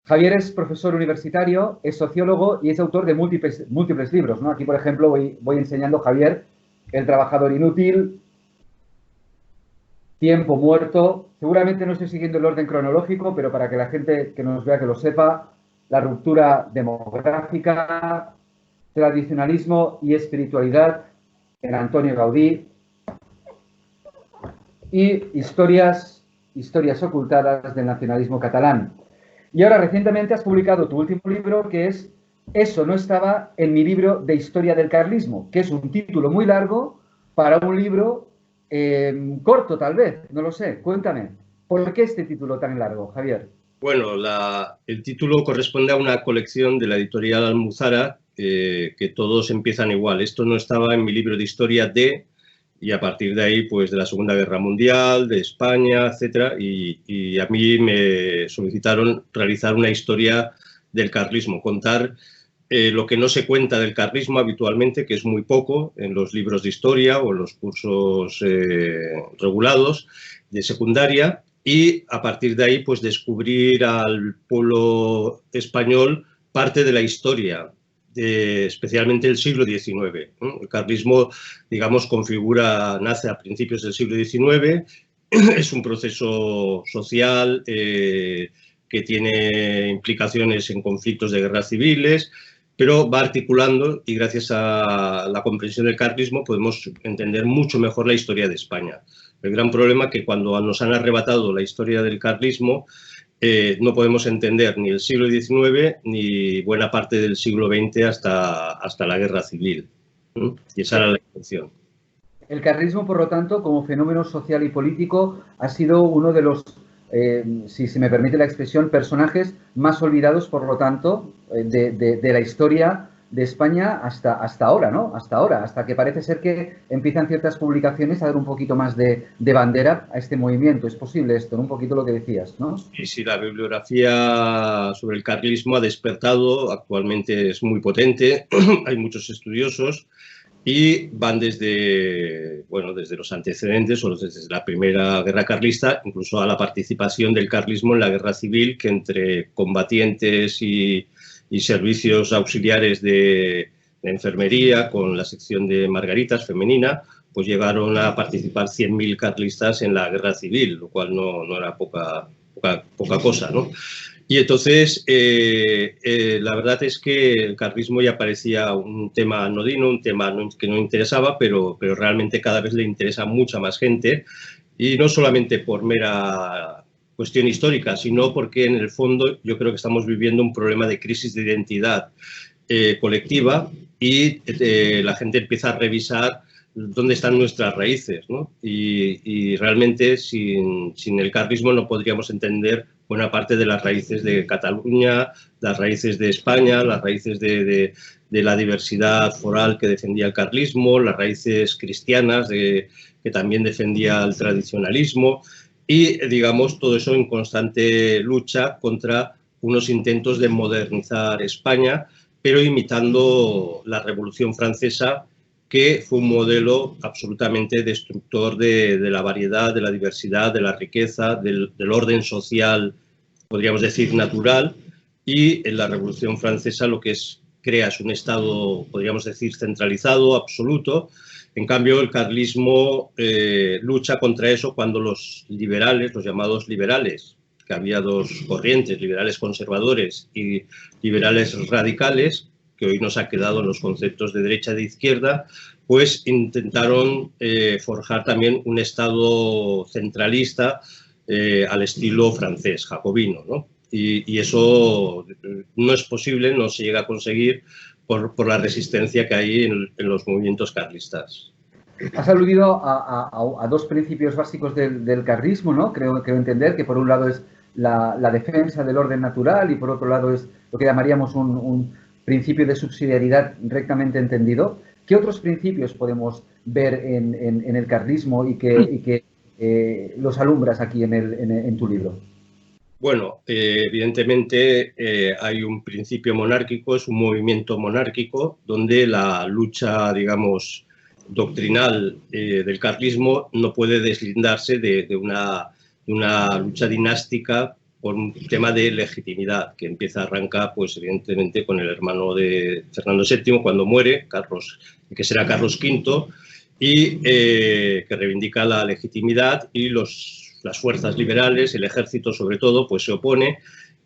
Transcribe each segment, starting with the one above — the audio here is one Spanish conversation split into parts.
Javier es profesor universitario, es sociólogo y es autor de múltiples libros, ¿no? Aquí, por ejemplo, voy enseñando, Javier, El trabajador inútil, Tiempo muerto. Seguramente no estoy siguiendo el orden cronológico, pero para que la gente que nos vea que lo sepa, La ruptura demográfica, Tradicionalismo y espiritualidad, en Antonio Gaudí, y historias ocultadas del nacionalismo catalán. Y ahora recientemente has publicado tu último libro, que es Eso no estaba en mi libro de historia del carlismo, que es un título muy largo para un libro corto, tal vez, no lo sé. Cuéntame, ¿por qué este título tan largo, Javier? Bueno, el título corresponde a una colección de la editorial Almuzara, que todos empiezan igual. Esto no estaba en mi libro de historia de, y a partir de ahí, pues de la Segunda Guerra Mundial, de España, etcétera, y a mí me solicitaron realizar una historia del carlismo, contar lo que no se cuenta del carlismo habitualmente, que es muy poco en los libros de historia o en los cursos regulados de secundaria, y a partir de ahí pues descubrir al pueblo español parte de la historia, especialmente el siglo XIX. El carlismo, digamos, nace a principios del siglo XIX, es un proceso social que tiene implicaciones en conflictos de guerras civiles, pero va articulando, y gracias a la comprensión del carlismo podemos entender mucho mejor la historia de España. El gran problema es que cuando nos han arrebatado la historia del carlismo, no podemos entender ni el siglo XIX ni buena parte del siglo XX hasta la guerra civil. Y esa era la intención. El carlismo, por lo tanto, como fenómeno social y político, ha sido uno de los, si se me permite la expresión, personajes más olvidados, por lo tanto, de la historia de España hasta ahora, ¿no? Hasta que parece ser que empiezan ciertas publicaciones a dar un poquito más de bandera a este movimiento. Es posible esto, ¿no? Un poquito lo que decías, ¿no? Y sí, la bibliografía sobre el carlismo ha despertado, actualmente es muy potente, hay muchos estudiosos, y van desde los antecedentes o desde la primera guerra carlista, incluso a la participación del carlismo en la guerra civil, que entre combatientes y servicios auxiliares de enfermería, con la sección de Margaritas femenina, pues llegaron a participar 100.000 carlistas en la guerra civil, lo cual no era poca cosa, ¿no? Y entonces, la verdad es que el carlismo ya parecía un tema anodino, un tema que no interesaba, pero realmente cada vez le interesa a mucha más gente, y no solamente por mera cuestión histórica, sino porque en el fondo yo creo que estamos viviendo un problema de crisis de identidad colectiva, y la gente empieza a revisar dónde están nuestras raíces, ¿no? Y realmente sin el carlismo no podríamos entender buena parte de las raíces de Cataluña, las raíces de España, las raíces de la diversidad foral que defendía el carlismo, las raíces cristianas que también defendía el tradicionalismo, y, digamos, todo eso en constante lucha contra unos intentos de modernizar España, pero imitando la Revolución Francesa, que fue un modelo absolutamente destructor de la variedad, de la diversidad, de la riqueza, del orden social, podríamos decir, natural. Y en la Revolución Francesa lo que crea es un Estado, podríamos decir, centralizado, absoluto. En cambio, el carlismo lucha contra eso cuando los liberales, los llamados liberales, que había dos corrientes, liberales conservadores y liberales radicales, que hoy nos ha quedado en los conceptos de derecha y de izquierda, pues intentaron forjar también un Estado centralista al estilo francés, jacobino, ¿no? Y eso no es posible, no se llega a conseguir por la resistencia que hay en los movimientos carlistas. Has aludido a dos principios básicos del carlismo, ¿no? Creo entender que por un lado es la defensa del orden natural y por otro lado es lo que llamaríamos un principio de subsidiariedad rectamente entendido. ¿Qué otros principios podemos ver en el carlismo y que los alumbras aquí en tu libro? Bueno, evidentemente hay un principio monárquico, es un movimiento monárquico donde la lucha, digamos, doctrinal del carlismo no puede deslindarse de una lucha dinástica por un tema de legitimidad, que arranca, pues evidentemente, con el hermano de Fernando VII, cuando muere, que será Carlos V, y que reivindica la legitimidad, y las fuerzas liberales, el ejército sobre todo, pues se opone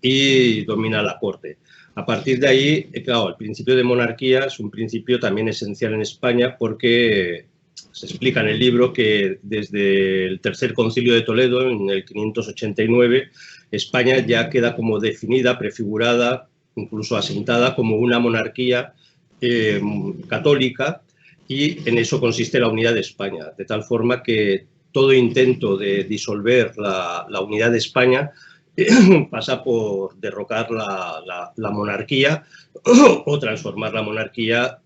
y domina la corte. A partir de ahí, claro, el principio de monarquía es un principio también esencial en España, porque se explica en el libro que desde el Tercer Concilio de Toledo, en el 589, España ya queda como definida, prefigurada, incluso asentada como una monarquía católica, y en eso consiste la unidad de España, de tal forma que todo intento de disolver la unidad de España pasa por derrocar la monarquía o transformar la monarquía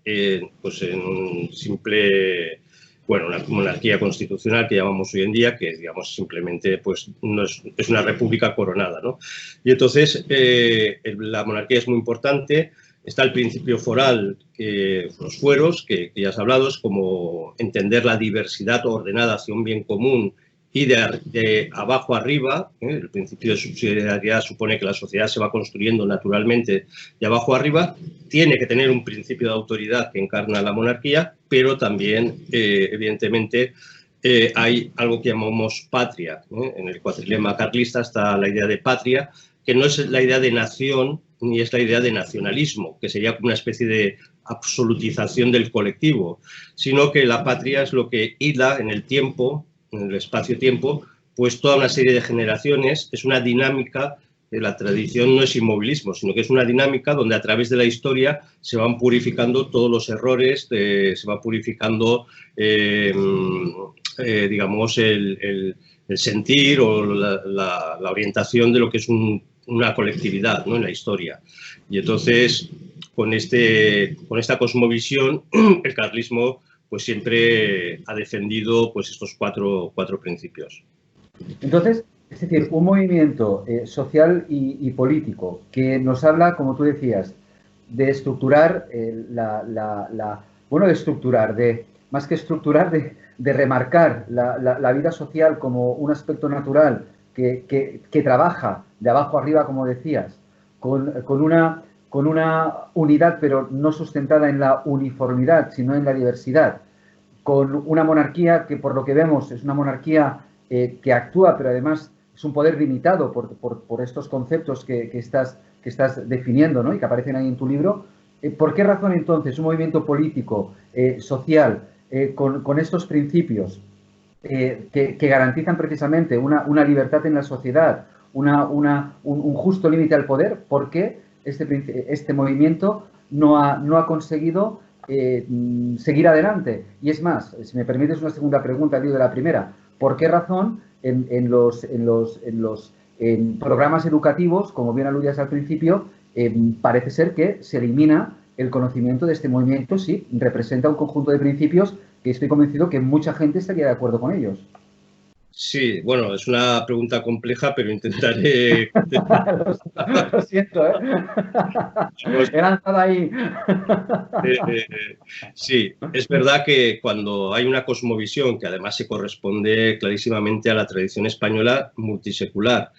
pues en un simple, bueno, una monarquía constitucional que llamamos hoy en día, que digamos simplemente pues no es una república coronada, ¿no? Y entonces la monarquía es muy importante. Está el principio foral, los fueros, que ya has hablado, es como entender la diversidad ordenada hacia un bien común y de abajo arriba. El principio de subsidiariedad supone que la sociedad se va construyendo naturalmente de abajo arriba. Tiene que tener un principio de autoridad que encarna la monarquía, pero también, evidentemente, hay algo que llamamos patria. En el cuatrilema carlista está la idea de patria, que no es la idea de nación ni es la idea de nacionalismo, que sería una especie de absolutización del colectivo, sino que la patria es lo que hila en el tiempo, en el espacio-tiempo, pues toda una serie de generaciones. Es una dinámica, la tradición no es inmovilismo, sino que es una dinámica donde a través de la historia se van purificando todos los errores, se va purificando, digamos, el sentir o la orientación de lo que es una colectividad, ¿no?, en la historia. Y entonces, con esta cosmovisión, el carlismo pues siempre ha defendido pues estos cuatro principios. Entonces, es decir, un movimiento social y político que nos habla, como tú decías, de estructurar más que estructurar, de remarcar la vida social como un aspecto natural que trabaja de abajo arriba, como decías, con una unidad, pero no sustentada en la uniformidad, sino en la diversidad, con una monarquía que, por lo que vemos, es una monarquía que actúa, pero además es un poder limitado por estos conceptos que estás definiendo, ¿no?, y que aparecen ahí en tu libro. ¿Por qué razón, entonces, un movimiento político, social, con estos principios que garantizan precisamente una libertad en la sociedad, un justo límite al poder, por qué este movimiento no ha conseguido seguir adelante? Y es más, si me permites una segunda pregunta al hilo de la primera, ¿por qué razón en los programas educativos, como bien aludías al principio, parece ser que se elimina el conocimiento de este movimiento? Sí, representa un conjunto de principios que estoy convencido que mucha gente estaría de acuerdo con ellos. Sí, bueno, es una pregunta compleja, pero intentaré... Lo siento, ¿eh? He lanzado ahí. Sí, es verdad que cuando hay una cosmovisión que además se corresponde clarísimamente a la tradición española multisecular,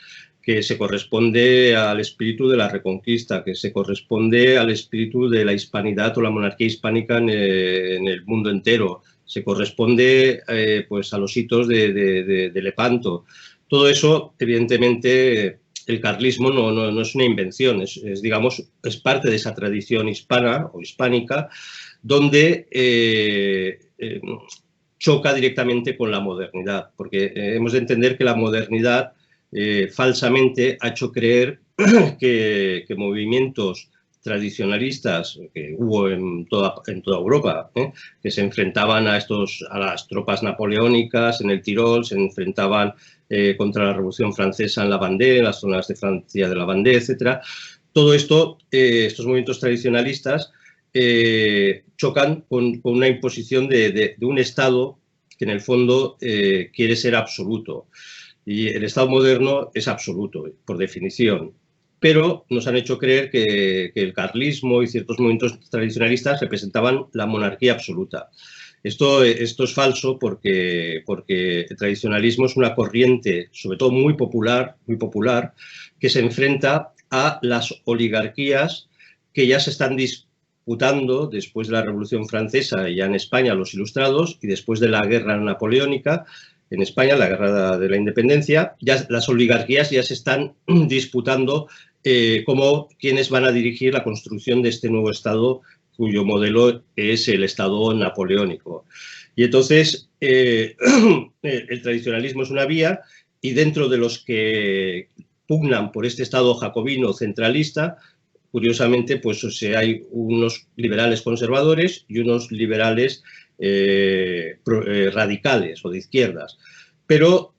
que se corresponde al espíritu de la Reconquista, que se corresponde al espíritu de la hispanidad o la monarquía hispánica en el mundo entero, se corresponde pues a los hitos de Lepanto. Todo eso, evidentemente, el carlismo no es una invención, digamos, es parte de esa tradición hispana o hispánica, donde choca directamente con la modernidad, porque hemos de entender que la modernidad falsamente ha hecho creer que movimientos tradicionalistas que hubo en toda Europa, que se enfrentaban a las tropas napoleónicas en el Tirol, se enfrentaban contra la Revolución Francesa en la Vendée, en las zonas de Francia de la Vendée, etc. Todo esto, estos movimientos tradicionalistas, chocan con una imposición de un Estado que en el fondo quiere ser absoluto. Y el Estado moderno es absoluto, por definición. Pero nos han hecho creer que el carlismo y ciertos movimientos tradicionalistas representaban la monarquía absoluta. Esto es falso porque el tradicionalismo es una corriente, sobre todo muy popular, que se enfrenta a las oligarquías que ya se están disputando después de la Revolución Francesa, ya en España los ilustrados, y después de la Guerra Napoleónica, en España, la Guerra de la Independencia, ya las oligarquías ya se están disputando como quienes van a dirigir la construcción de este nuevo Estado, cuyo modelo es el Estado napoleónico. Y entonces, el tradicionalismo es una vía, y dentro de los que pugnan por este Estado jacobino centralista, curiosamente, pues hay unos liberales conservadores y unos liberales radicales o de izquierdas. Pero,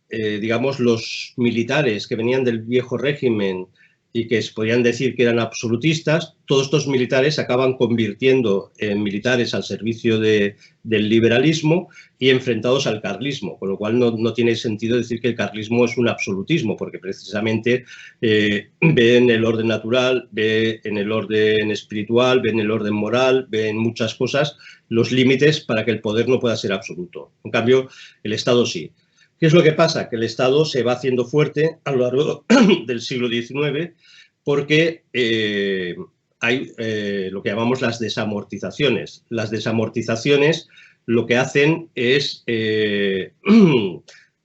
digamos, los militares que venían del viejo régimen y que se podían decir que eran absolutistas, todos estos militares se acaban convirtiendo en militares al servicio del liberalismo y enfrentados al carlismo, con lo cual no tiene sentido decir que el carlismo es un absolutismo, porque precisamente ve en el orden natural, ve en el orden espiritual, ve en el orden moral, ve en muchas cosas los límites para que el poder no pueda ser absoluto. En cambio, el Estado sí. ¿Qué es lo que pasa? Que el Estado se va haciendo fuerte a lo largo del siglo XIX porque hay lo que llamamos las desamortizaciones. Las desamortizaciones lo que hacen es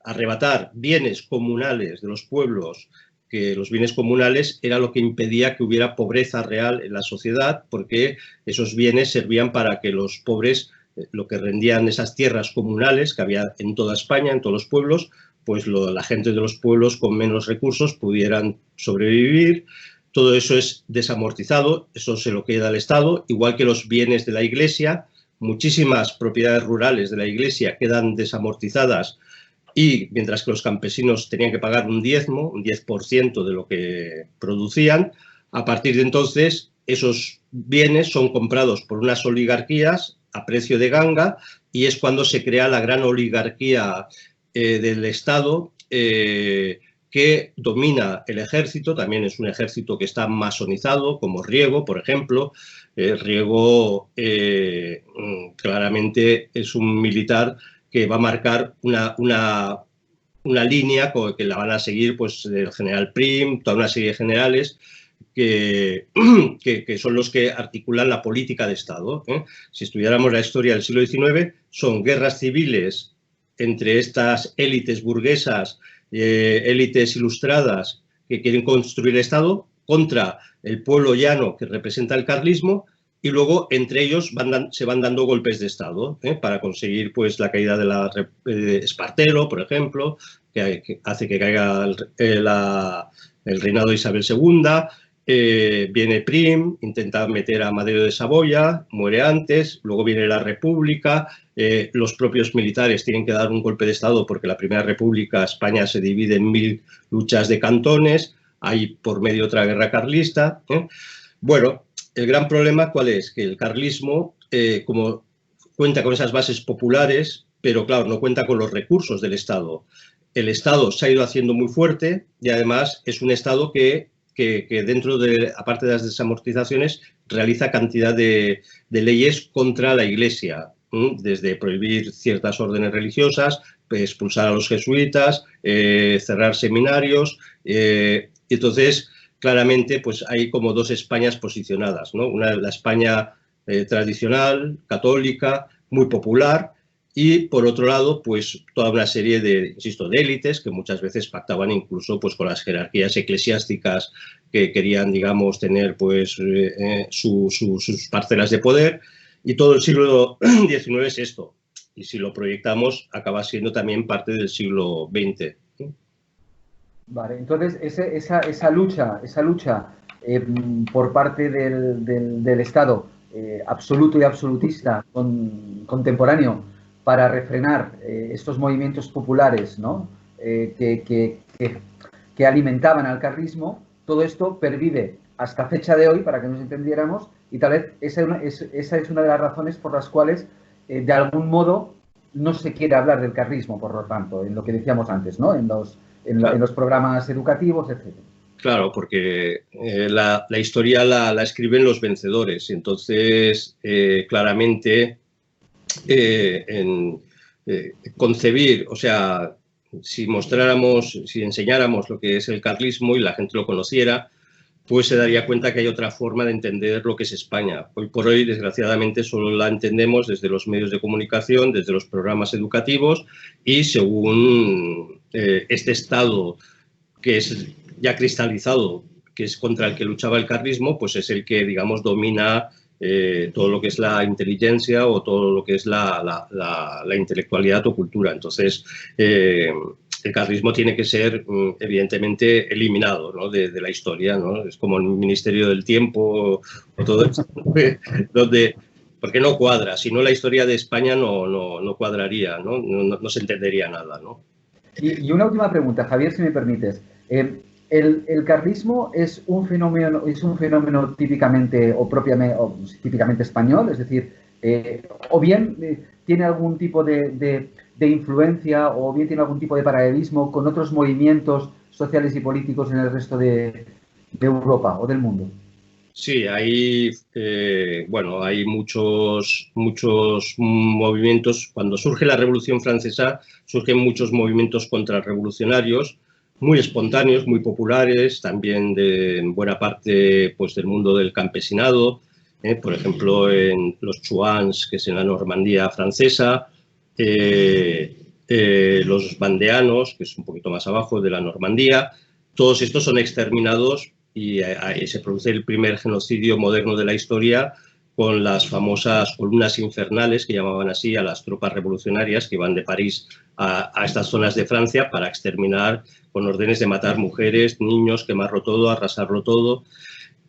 arrebatar bienes comunales de los pueblos, que los bienes comunales era lo que impedía que hubiera pobreza real en la sociedad, porque esos bienes servían para que los pobres, lo que rendían esas tierras comunales que había en toda España, en todos los pueblos, pues la gente de los pueblos con menos recursos pudieran sobrevivir. Todo eso es desamortizado, eso se lo queda al Estado, igual que los bienes de la Iglesia. Muchísimas propiedades rurales de la Iglesia quedan desamortizadas, y mientras que los campesinos tenían que pagar un diezmo, un 10% de lo que producían, a partir de entonces esos bienes son comprados por unas oligarquías a precio de ganga, y es cuando se crea la gran oligarquía del Estado que domina el ejército. También es un ejército que está masonizado, como Riego, por ejemplo. Riego claramente es un militar que va a marcar una línea que la van a seguir pues, el general Prim, toda una serie de generales que son los que articulan la política de Estado. Si estudiáramos la historia del siglo XIX, son guerras civiles entre estas élites burguesas, élites ilustradas que quieren construir el Estado, contra el pueblo llano que representa el carlismo, y luego entre ellos se van dando golpes de Estado para conseguir pues, la caída de Espartero, por ejemplo, que hace que caiga el reinado de Isabel II. Viene Prim, intenta meter a Amadeo de Saboya, muere antes, luego viene la República, los propios militares tienen que dar un golpe de Estado porque la Primera República, España se divide en 1000 luchas de cantones, hay por medio otra guerra carlista. Bueno, el gran problema, ¿cuál es? Que el carlismo, como cuenta con esas bases populares, pero claro, no cuenta con los recursos del Estado. El Estado se ha ido haciendo muy fuerte y además es un Estado que dentro de, aparte de las desamortizaciones, realiza cantidad de leyes contra la Iglesia, desde prohibir ciertas órdenes religiosas, expulsar a los jesuitas, cerrar seminarios. Entonces, claramente, pues hay como dos Españas posicionadas, ¿no? Una, la España tradicional, católica, muy popular, y por otro lado, pues toda una serie de, insisto, de élites que muchas veces pactaban incluso pues con las jerarquías eclesiásticas que querían, digamos, tener pues sus parcelas de poder, y todo el siglo XIX es esto. Y si lo proyectamos, acaba siendo también parte del siglo XX. Vale, entonces esa lucha por parte del Estado absoluto y absolutista contemporáneo para refrenar estos movimientos populares, ¿no? que alimentaban al carlismo, todo esto pervive hasta fecha de hoy, para que nos entendiéramos, y tal vez esa es una de las razones por las cuales, de algún modo, no se quiere hablar del carlismo, por lo tanto, en lo que decíamos antes, ¿no? En los programas educativos, etc. Claro, porque la historia la escriben los vencedores. Entonces, claramente, concebir, o sea, si enseñáramos lo que es el carlismo y la gente lo conociera, pues se daría cuenta que hay otra forma de entender lo que es España. Hoy por hoy, desgraciadamente, solo la entendemos desde los medios de comunicación, desde los programas educativos y según este Estado que es ya cristalizado, que es contra el que luchaba el carlismo, pues es el que, digamos, domina todo lo que es la inteligencia o todo lo que es la intelectualidad o cultura. Entonces, el carlismo tiene que ser, evidentemente, eliminado, ¿no?, de la historia, ¿no? Es como el Ministerio del Tiempo o todo eso, porque no cuadra. Si no, la historia de España no cuadraría, ¿no? No se entendería nada, ¿no? Y una última pregunta, Javier, si me permites. ¿El carlismo es un fenómeno típicamente típicamente español? Es decir, o bien tiene algún tipo de influencia o bien tiene algún tipo de paralelismo con otros movimientos sociales y políticos en el resto de Europa o del mundo. Sí, hay muchos movimientos. Cuando surge la Revolución Francesa, surgen muchos movimientos contrarrevolucionarios, muy espontáneos, muy populares, también de buena parte, pues, del mundo del campesinado, por ejemplo, en los Chouans, que es en la Normandía francesa, los vandeanos, que es un poquito más abajo de la Normandía. Todos estos son exterminados y se produce el primer genocidio moderno de la historia con las famosas columnas infernales, que llamaban así a las tropas revolucionarias que iban de París a estas zonas de Francia para exterminar, con órdenes de matar mujeres, niños, quemarlo todo, arrasarlo todo.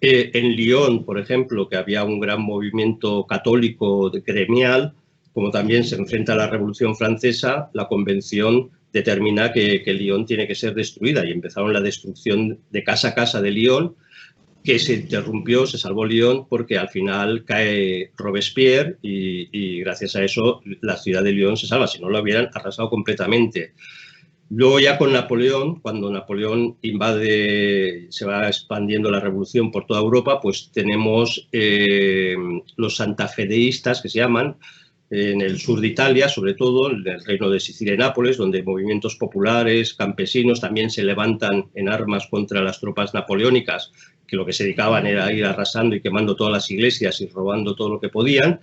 En Lyon, por ejemplo, que había un gran movimiento católico gremial, como también se enfrenta a la Revolución Francesa, la Convención determina que Lyon tiene que ser destruida y empezaron la destrucción de casa a casa de Lyon, que se interrumpió, se salvó Lyon porque al final cae Robespierre y gracias a eso la ciudad de Lyon se salva, si no lo hubieran arrasado completamente. Luego ya con Napoleón, cuando Napoleón invade, se va expandiendo la revolución por toda Europa, pues tenemos los santafedeístas, que se llaman, en el sur de Italia, sobre todo, en el reino de Sicilia y Nápoles, donde movimientos populares, campesinos, también se levantan en armas contra las tropas napoleónicas, que lo que se dedicaban era ir arrasando y quemando todas las iglesias y robando todo lo que podían.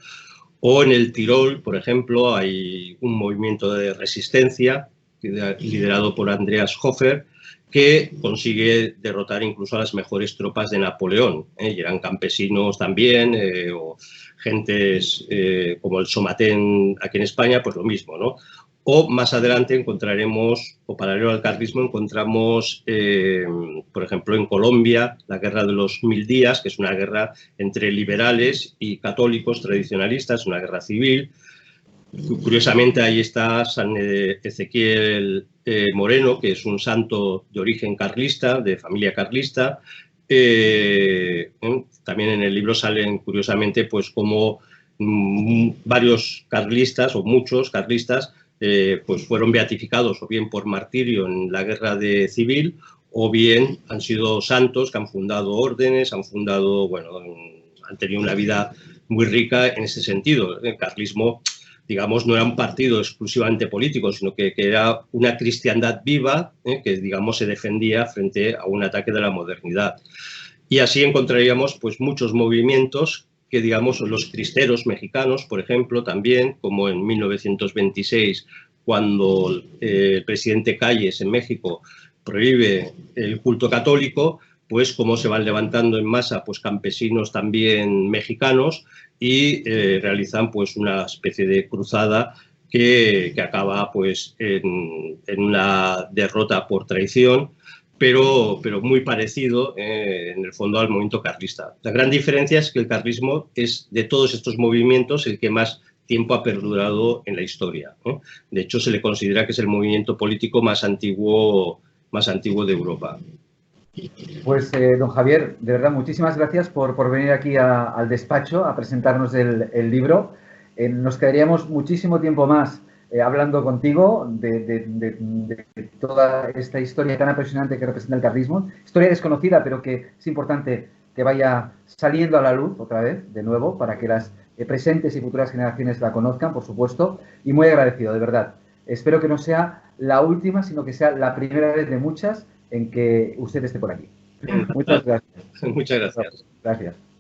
O en el Tirol, por ejemplo, hay un movimiento de resistencia liderado por Andreas Hofer, que consigue derrotar incluso a las mejores tropas de Napoleón. Y eran campesinos también, o gentes como el Somatén aquí en España, pues lo mismo, ¿no? O más adelante encontraremos, o paralelo al carlismo, encontramos, por ejemplo, en Colombia, la Guerra de los 1000 días, que es una guerra entre liberales y católicos tradicionalistas, una guerra civil. Curiosamente, ahí está San Ezequiel Moreno, que es un santo de origen carlista, de familia carlista. También en el libro salen, curiosamente, pues como varios carlistas, o muchos carlistas, pues fueron beatificados o bien por martirio en la guerra civil, o bien han sido santos que han fundado órdenes, han tenido una vida muy rica en ese sentido. El carlismo, digamos, no era un partido exclusivamente político, sino que era una cristiandad viva, que, digamos, se defendía frente a un ataque de la modernidad. Y así encontraríamos, pues, muchos movimientos que, digamos, los cristeros mexicanos, por ejemplo, también, como en 1926, cuando el presidente Calles en México prohíbe el culto católico, pues cómo se van levantando en masa, pues, campesinos también mexicanos y realizan, pues, una especie de cruzada que acaba, pues, en una derrota por traición, pero muy parecido en el fondo al movimiento carlista. La gran diferencia es que el carlismo es, de todos estos movimientos, el que más tiempo ha perdurado en la historia, ¿no? De hecho, se le considera que es el movimiento político más antiguo de Europa. Pues, don Javier, de verdad, muchísimas gracias por venir aquí al despacho a presentarnos el libro. Nos quedaríamos muchísimo tiempo más hablando contigo de toda esta historia tan apasionante que representa el carlismo. Historia desconocida, pero que es importante que vaya saliendo a la luz otra vez, de nuevo, para que las presentes y futuras generaciones la conozcan, por supuesto, y muy agradecido, de verdad. Espero que no sea la última, sino que sea la primera vez de muchas en que usted esté por aquí. Muchas gracias. Muchas gracias. Gracias.